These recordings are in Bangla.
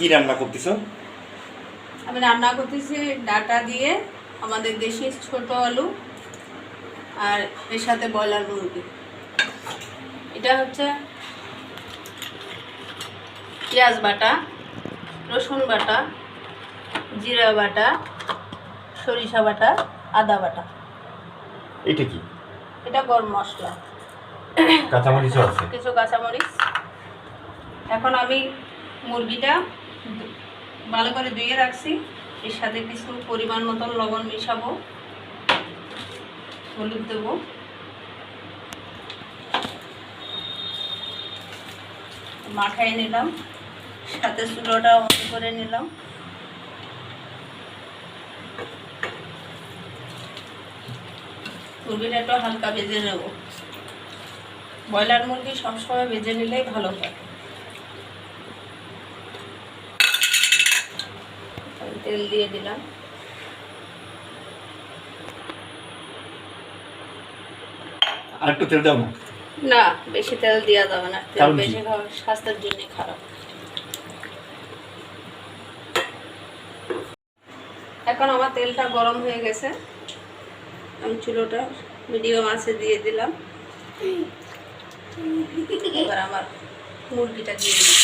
কি রান্না করতেছো? আমি রান্না করতেছি ডাটা দিয়ে আমাদের দেশি ছোট আলু আর এর সাথে ব্রয়লার মুরগি। এটা হচ্ছে পেঁয়াজ বাটা, রসুন বাটা, জিরা বাটা, সরিষা বাটা, আদা বাটা। এটা কি? এটা গরম মশলা, কাঁচামরিচও আছে, কিছু কাঁচামরিচ। এখন আমি মুরগিটা ভালো করে ধুয়ে রাখছি, এর সাথে কিছু পরিমাণ মতন লবণ মিশাবো, হলুদ দেবো, মাখাই নিলাম, সাথে চুলোটা অন করে নিলাম। মুরগিটা একটু হালকা ভেজে নেব। ব্রয়লার মুরগি সবসময় ভেজে নিলেই ভালো হয়। তেল দিয়ে দিলাম। আর একটু তেল দাও না। না, বেশি তেল দেওয়া যাবে না, তেল কারণ কি? বেশি খাওয়া স্বাস্থ্যের জন্য খারাপ। এখন আমার তেলটা গরম হয়ে গেছে, আমি চুলোটা মিডিয়াম আঁচে দিয়ে দিলাম। এবার আমার মুরগিটা দিয়ে দিলাম।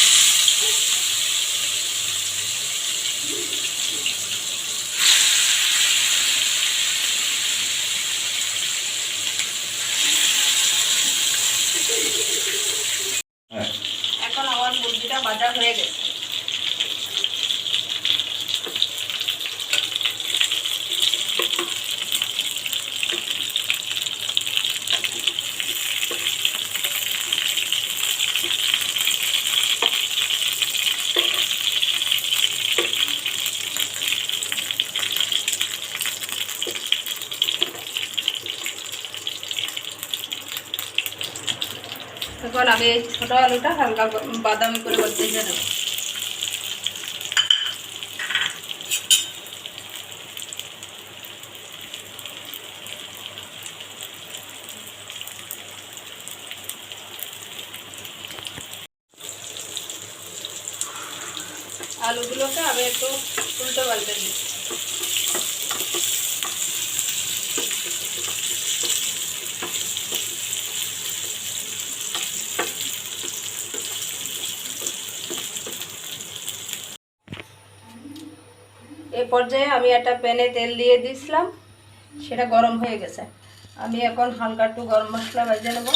হ্যাঁ, এখন আমার মুরগিটা ভাজা হয়ে গেছে। এখন আমি এই ছোটো আলুটা হালকা বাদামি করে ভেজে নেব। আলুগুলোকে আমি একটু উল্টো পাল্টে দিই। এই পর্যায়ে আমি একটা প্যানে তেল দিয়ে দিয়েছিলাম, সেটা গরম হয়ে গেছে। আমি এখন হালকা একটু গরম মশলা ভেজে নেব।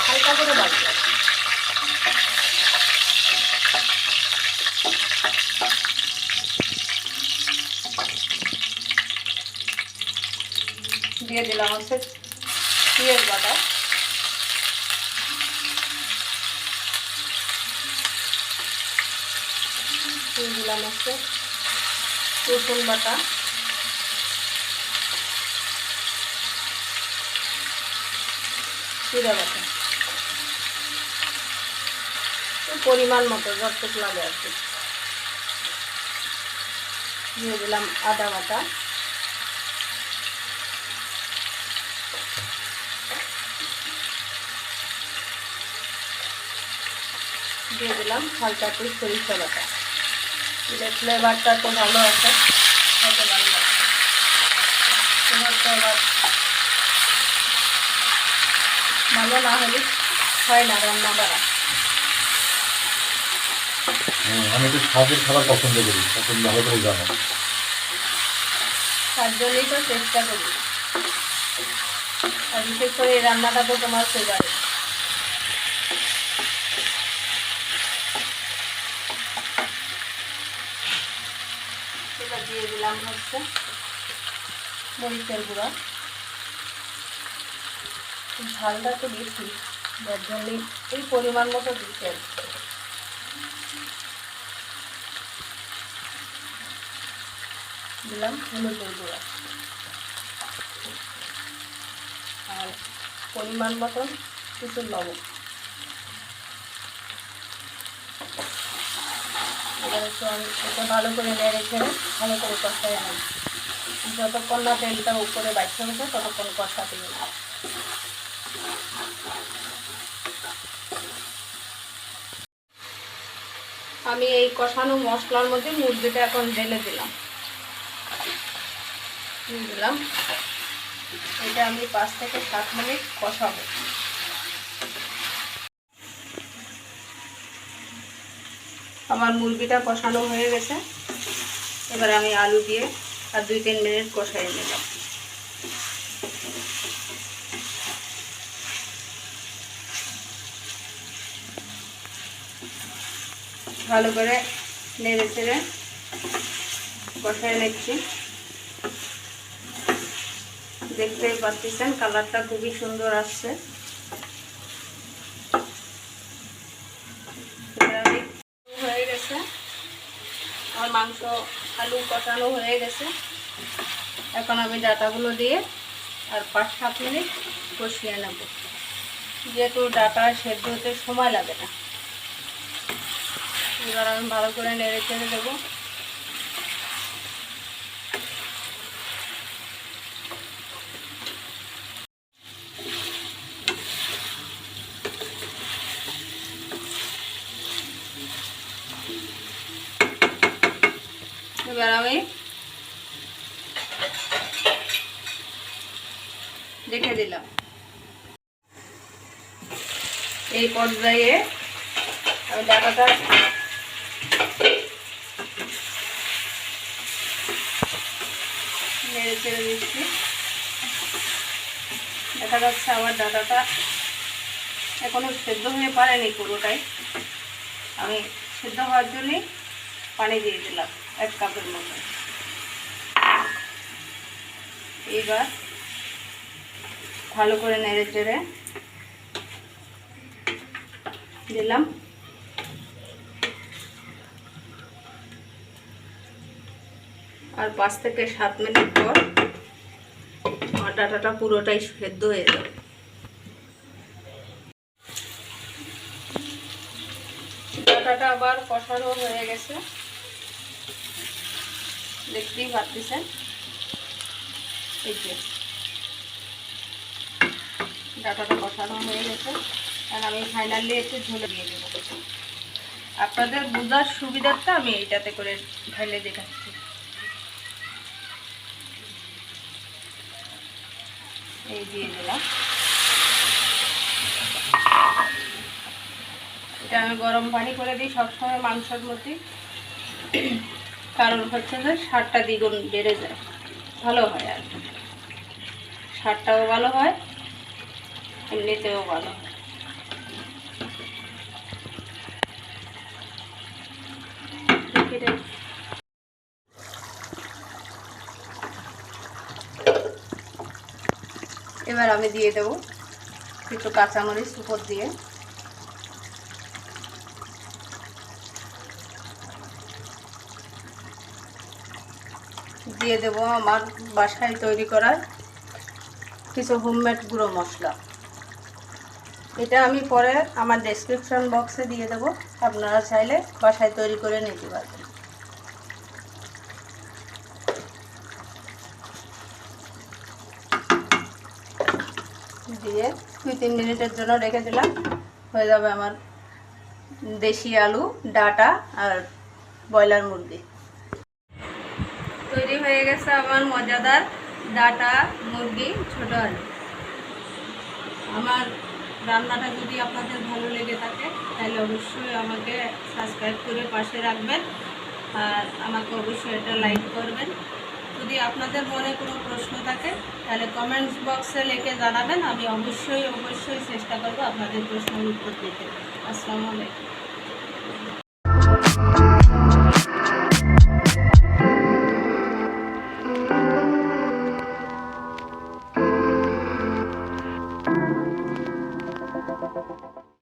হালকা করে ভাজবো। দিয়ে দিলাম হচ্ছে পেঁয়াজ বাটা, দিয়ে দিলাম হচ্ছে রসুন বাটা, জিরা বাটা, পরিমাণ মতো যতটুকু লাগে আর কি। দিয়ে দিলাম আদা বাটা, দিয়ে দিলাম হালকা একটু সরিষা বাটা। দিলে ফ্লেভারটা তো ভালো আছে, খেতে ভালো লাগে। এবার ভালো না হলে হয় না রান্না করা। আমি একটু স্বাদের খাবার পছন্দ করি, তখন ভালো করে জানো। তার জন্যই তো চেষ্টা করি, আর বিশেষ করে এই রান্নাটা তো তোমার ফেভারিট। এবার দিয়ে দিলাম হচ্ছে মরিচের গুঁড়া। ঝালটা তো বেশি, যার জন্যই এই পরিমাণ মতো দিতে। দিলাম হলুদের গুঁড়া আর পরিমাণ মতন কিছু লবণ। এবার একটু আমি এটা ভালো করে নেড়ে ছেড়ে ভালো করে কষাই আনি। যতক্ষণ না তেলটা উপরে বাইতে হবে ততক্ষণ কষাতে হবে। আমি এই কষানো মশলার মধ্যে মুরগিটা এখন ঢেলে দিলাম। এটা আমি 5 থেকে 7 মিনিট কষাবো। আমার মুরগিটা কষানো হয়ে গেছে, এবার আমি আলু দিয়ে আর 2-3 মিনিট কষাই নিলাম। ভালো করে নেড়ে চেড়ে কষাই নিচ্ছি। দেখতেই পাচ্ছেন কালারটা খুবই সুন্দর আসছে। হয়ে গেছে আমার মাংস, আলু কষানো হয়ে গেছে। এখন আমি ডাটাগুলো দিয়ে আর 5-7 মিনিট কষিয়ে নেব, যেহেতু ডাটা সেদ্ধ হতে সময় লাগে না। এবার আমি ভালো করে নেড়ে চেড়ে দেবো। এবার আমি রেখে দিলাম। এই পর্যায়ে আমি ডাটাটা নেড়ে চেড়ে দিচ্ছি। দেখা যাচ্ছে আমার ডাটাটা এখনো সেদ্ধ হয়ে পারেনি পুরোটাই। আমি সেদ্ধ হওয়ার জন্যই পানি দিয়ে দিলাম 1 কাপের মতো। এইবার ভালো করে নেড়ে চেড়ে দিলাম। আর 5 থেকে 7 মিনিট পর আমার ডাটাটা পুরোটাই সেদ্ধ হয়ে যাবে। ডাটাটা আবার কষানো হয়ে গেছে, দেখতেই পাচ্ছেন। এই যে ডাটাটা কষানো হয়ে গেছে, আর আমি ফাইনালি একটু ঝোলে দিয়ে দেবো। আপনাদের বোঝার সুবিধার্থে আমি এইটাতে করে ঢেলে দেখাচ্ছি। এই দিয়ে দিলাম। এটা আমি গরম পানি করে দিই সবসময় মাংসের মধ্যে, কারণ হচ্ছে যে স্বাদটা দ্বিগুণ বেড়ে যায়, ভালো হয়। আর স্বাদটাও ভালো হয়, এমনিতেও ভালো হয়। এবার আমি দিয়ে দেবো একটু কাঁচামরিচ উপর দিয়ে। দিয়ে দেবো আমার বাসায় তৈরি করা কিছু হোমমেড গুঁড়ো মশলা। এটা আমি পরে আমার ডেসক্রিপশন বক্সে দিয়ে দেবো, আপনারা চাইলে বাসায় তৈরি করে নিতে পারবেন। দিয়ে 2-3 মিনিটের জন্য রেখে দিলাম। হয়ে যাবে আমার দেশি আলু, ডাটা আর ব্রয়লার মুরগি। তৈরি হয়ে গেছে আমার মজাদার ডাটা মুরগি ছোট আলু। আমার রান্নাটা যদি আপনাদের ভালো লেগে থাকে তাহলে অবশ্যই আমাকে সাবস্ক্রাইব করে পাশে রাখবেন, আর আমাকে অবশ্যই এটা লাইক করবেন। যদি আপনাদের মনে কোনো প্রশ্ন থাকে তাহলে কমেন্টস বক্সে লিখে জানাবেন, আমি অবশ্যই চেষ্টা করব আপনাদের প্রশ্নের উত্তর দিতে। আসসালামু আলাইকুম।